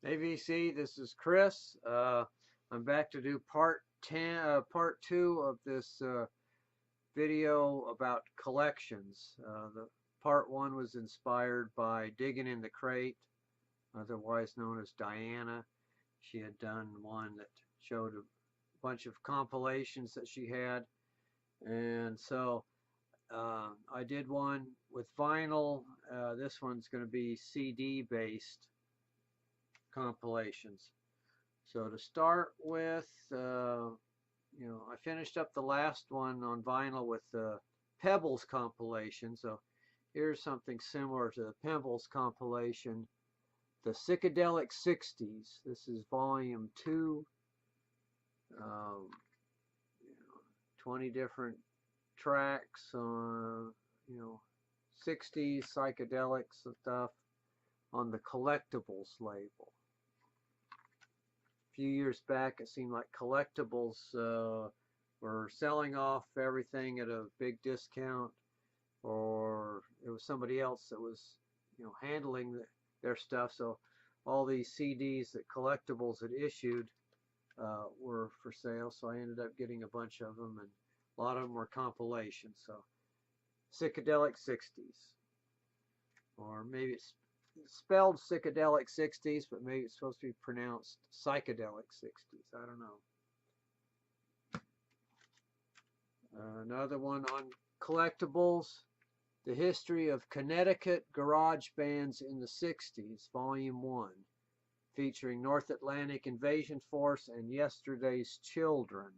AVC, this is Chris. I'm back to do part 2 of this video about collections. The part 1 was inspired by Digging in the Crate, otherwise known as Diana. She had done one that showed a bunch of compilations that she had, and so I did one with vinyl. This one's going to be CD based compilations. So to start with, I finished up the last one on vinyl with the Pebbles compilation. So here's something similar to the Pebbles compilation, the Psychedelic 60s. This is volume 2. 20 different tracks on, 60s psychedelics and stuff on the Collectibles label. A few years back, it seemed like Collectibles were selling off everything at a big discount, or it was somebody else that was, handling their stuff. So all these CDs that Collectibles had issued were for sale. So I ended up getting a bunch of them, and a lot of them were compilations. So Psychedelic 60s, or maybe it's spelled Psychedelic 60s, but maybe it's supposed to be pronounced Psychedelic 60s. I don't know. Another one on Collectibles, The History of Connecticut Garage Bands in the 60s, Volume 1, featuring North Atlantic Invasion Force and Yesterday's Children.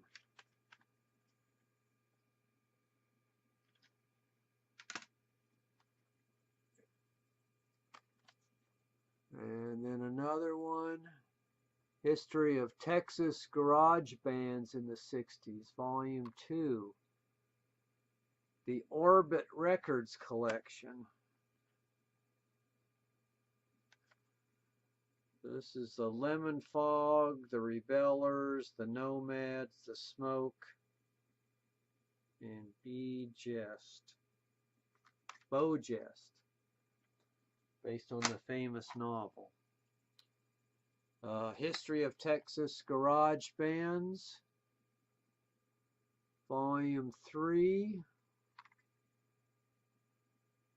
And then another one, History of Texas Garage Bands in the 60s, Volume 2, the Orbit Records Collection. This is the Lemon Fog, the Rebellers, the Nomads, the Smoke, and Bojest, based on the famous novel. History of Texas Garage Bands, Volume 3,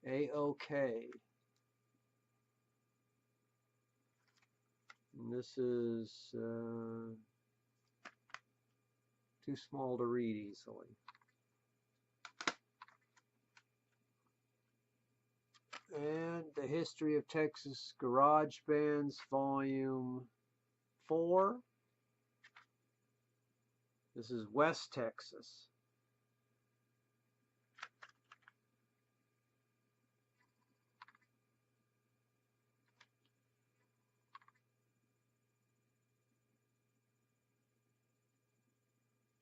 AOK. And this is too small to read easily. And the History of Texas Garage Bands, Volume 4. This is West Texas.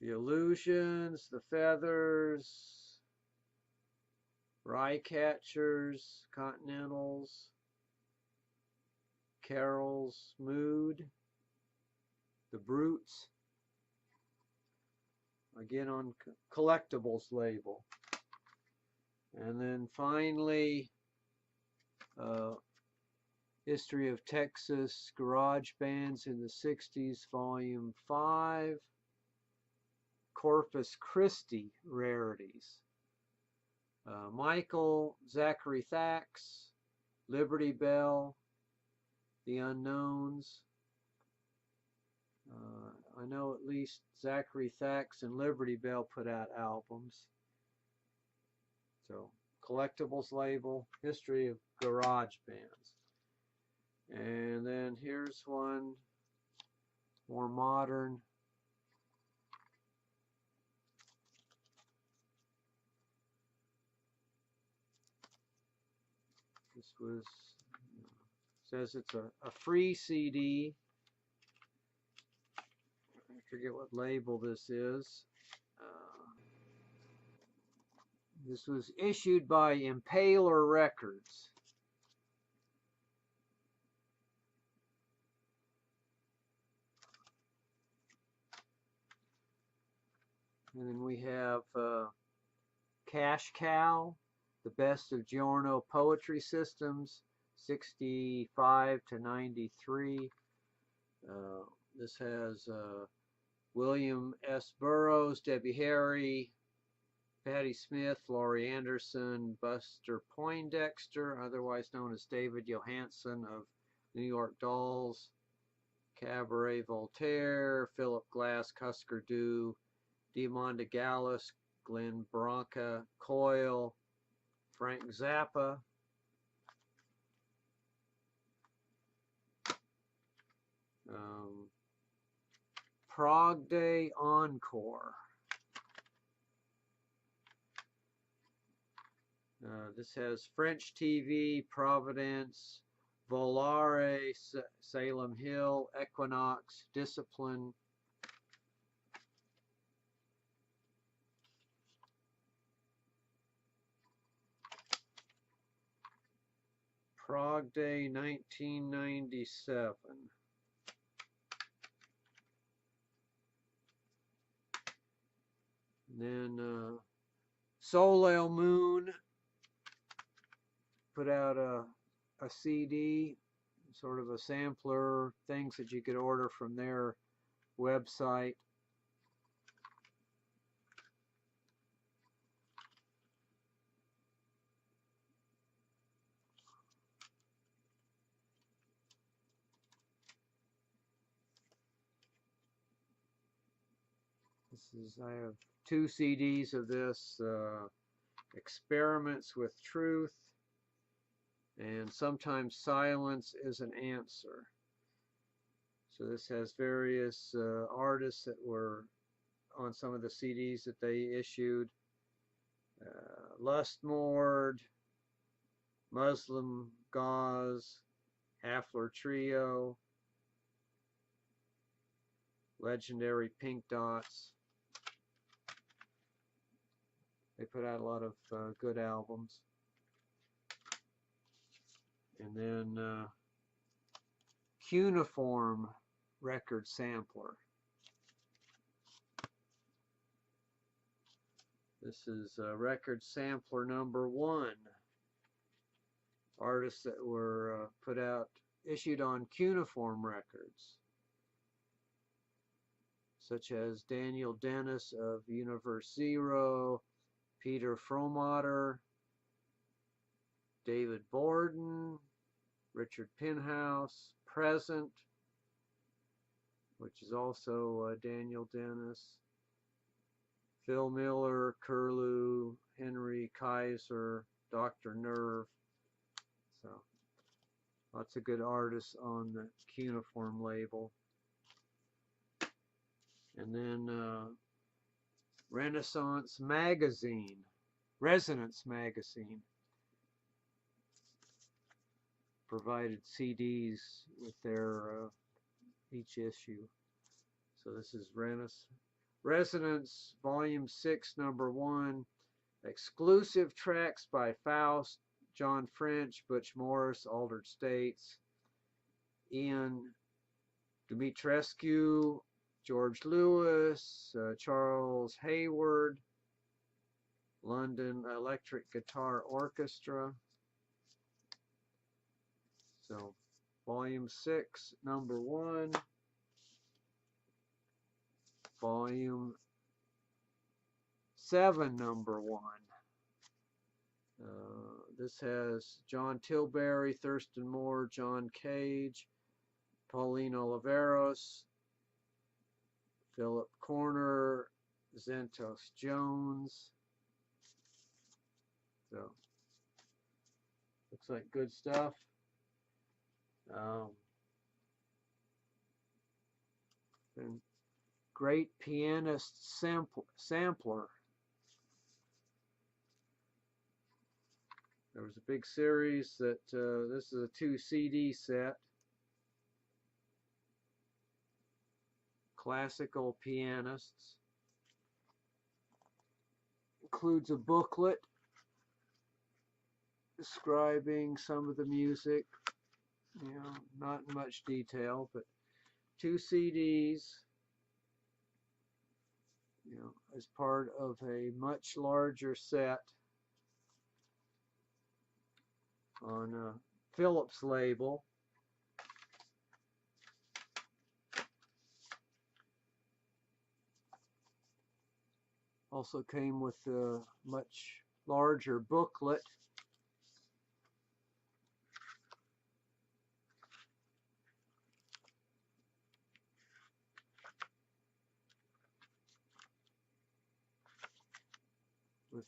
The Illusions, the Feathers, Rycatchers, Continentals, Carol's Mood, the Brutes, again on Collectibles label. And then finally, History of Texas Garage Bands in the 60s, Volume 5, Corpus Christi Rarities. Michael, Zachary Thax, Liberty Bell, The Unknowns. I know at least Zachary Thax and Liberty Bell put out albums. So, Collectibles label, History of Garage Bands. And then here's one more modern. This was, says it's a free CD. I forget what label this is. This was issued by Impaler Records. And then we have Cash Cow, The Best of Giorno Poetry Systems, 65 to 93. This has William S. Burroughs, Debbie Harry, Patti Smith, Laurie Anderson, Buster Poindexter, otherwise known as David Johansen of New York Dolls, Cabaret Voltaire, Philip Glass, Husker Du, Diamanda Gallis, Glenn Branca, Coyle, Frank Zappa, Prague Day Encore. This has French TV, Providence, Volare, Salem Hill, Equinox, Discipline. Prague Day 1997. And then Soleil Moon put out a CD, sort of a sampler, things that you could order from their website. I have 2 CDs of this, Experiments with Truth, and Sometimes Silence is an Answer. So this has various artists that were on some of the CDs that they issued. Lustmord, Muslim Gauze, Hafler Trio, Legendary Pink Dots. They put out a lot of good albums. And then Cuneiform Record Sampler. This is record sampler number 1. Artists that were issued on Cuneiform Records, such as Daniel Dennis of Universe Zero, Peter Fromater, David Borden, Richard Pinhouse, Present, which is also Daniel Dennis, Phil Miller, Curlew, Henry Kaiser, Dr. Nerve. So lots of good artists on the Cuneiform label. And then Resonance Magazine provided CDs with their each issue. So this is Resonance Volume 6, Number 1, exclusive tracks by Faust, John French, Butch Morris, Altered States, Ian Dumitrescu, George Lewis, Charles Hayward, London Electric Guitar Orchestra. So, Volume 6, Number 1, Volume 7, Number 1. This has John Tilbury, Thurston Moore, John Cage, Pauline Oliveros, Philip Corner, Zentos Jones. So, looks like good stuff. And great pianist sampler. There was a big series that this is a 2 CD set. Classical pianists. Includes a booklet describing some of the music. You know, not in much detail, but 2 CDs, you know, as part of a much larger set on Philips label. Also came with a much larger booklet. With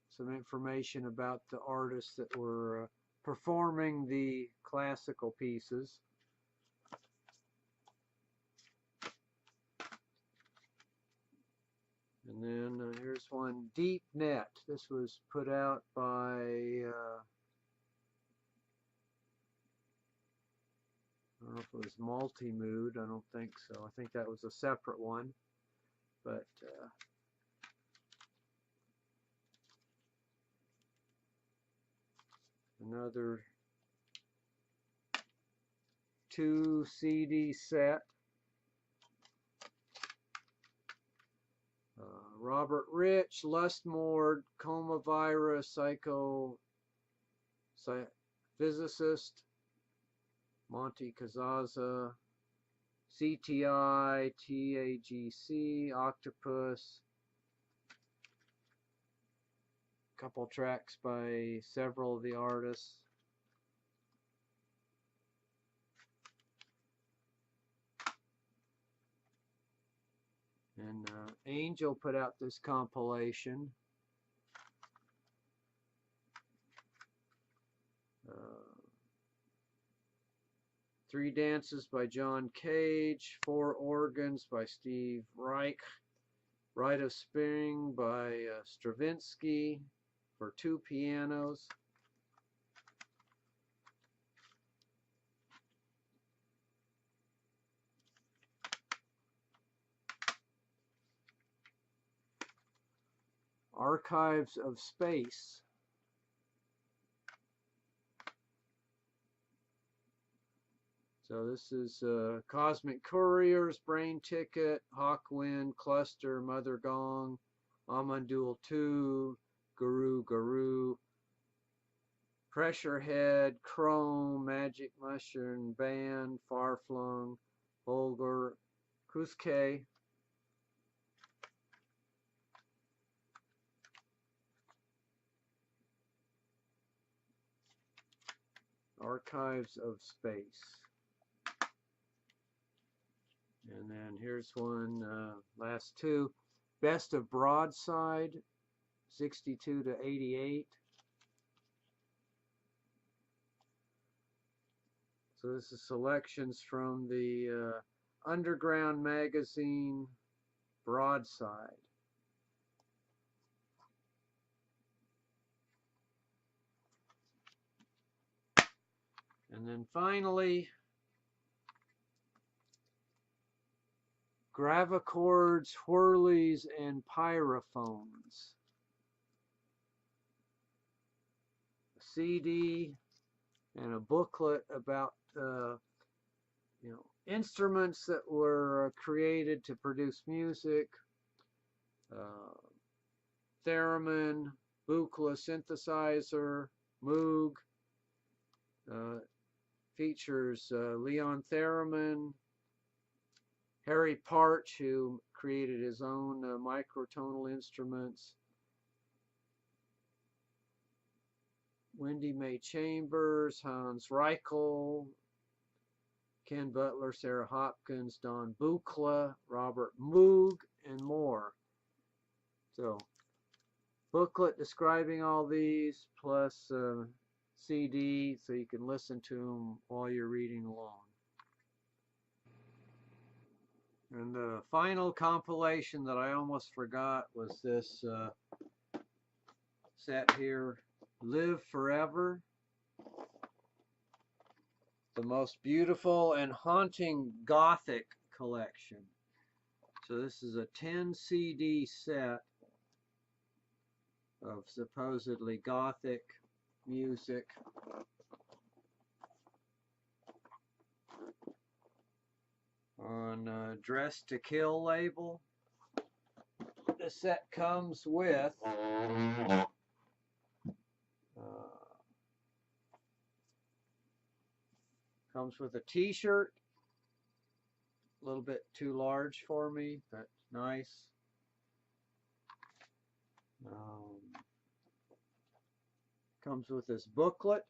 some information about the artists that were performing the classical pieces. And then here's one, Deep Net. This was put out by I don't know if it was Multi-Mood. I don't think so. I think that was a separate one. But another 2 CD set. Robert Rich, Lustmord, Coma Virus, Physicist, Monty Kazaza, CTI, TAGC, Octopus. A couple tracks by several of the artists. And Angel put out this compilation. Three Dances by John Cage, 4 Organs by Steve Reich, Rite of Spring by Stravinsky for 2 pianos. Archives of Space. So this is Cosmic Couriers, Brain Ticket, Hawkwind, Cluster, Mother Gong, Amandul 2, Guru, Pressure Head, Chrome, Magic Mushroom, Band, Farflung, Bulgur, Kuske. Archives of Space. And then here's one, last 2. Best of Broadside, 62 to 88. So this is selections from the underground magazine Broadside. And then finally, Gravichords, Whirlies, and Pyrophones. A CD and a booklet about instruments that were created to produce music. Theremin, Buchla synthesizer, Moog. Features Leon Theremin, Harry Partch, who created his own microtonal instruments, Wendy Mae Chambers, Hans Reichel, Ken Butler, Sarah Hopkins, Don Buchla, Robert Moog, and more. So, booklet describing all these, plus CD, so you can listen to them while you're reading along. And the final compilation that I almost forgot was this set here, Live Forever. The most beautiful and haunting Gothic collection. So this is a 10 CD set of supposedly Gothic music. On Dress to Kill label. The set comes with a t-shirt, a little bit too large for me, but nice. Comes with this booklet.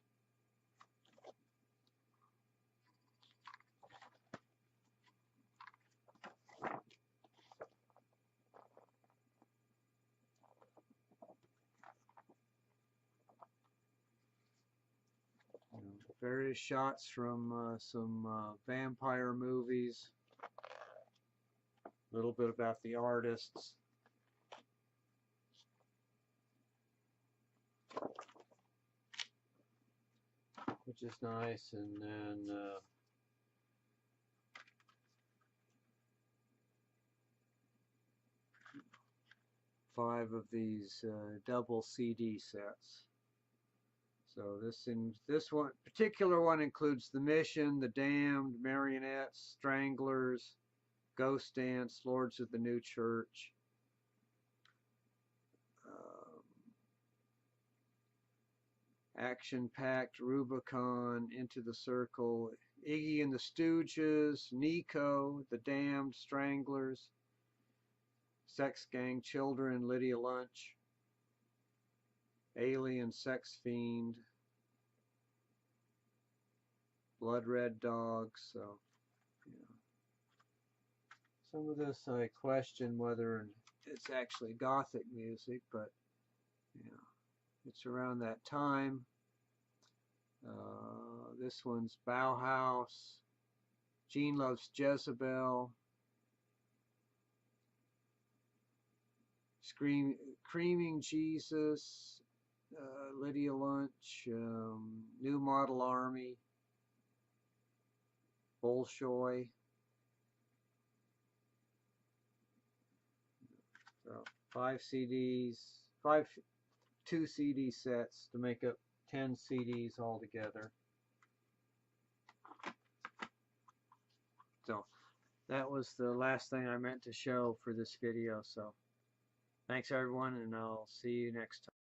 Various shots from some vampire movies. A little bit about the artists. Which is nice. And then 5 of these double CD sets. So this one particular one includes The Mission, The Damned, Marionettes, Stranglers, Ghost Dance, Lords of the New Church, Action-Packed, Rubicon, Into the Circle, Iggy and the Stooges, Nico, The Damned, Stranglers, Sex Gang Children, Lydia Lunch, Alien, Sex Fiend, Blood Red Dogs. So, yeah. Some of this I question whether it's actually Gothic music, but yeah, it's around that time. This one's Bauhaus, Gene Loves Jezebel, Creaming Jesus, Lydia Lunch, New Model Army, Bolshoi. So 5 CDs, 2 CD sets to make up 10 CDs altogether. So that was the last thing I meant to show for this video. So thanks everyone, and I'll see you next time.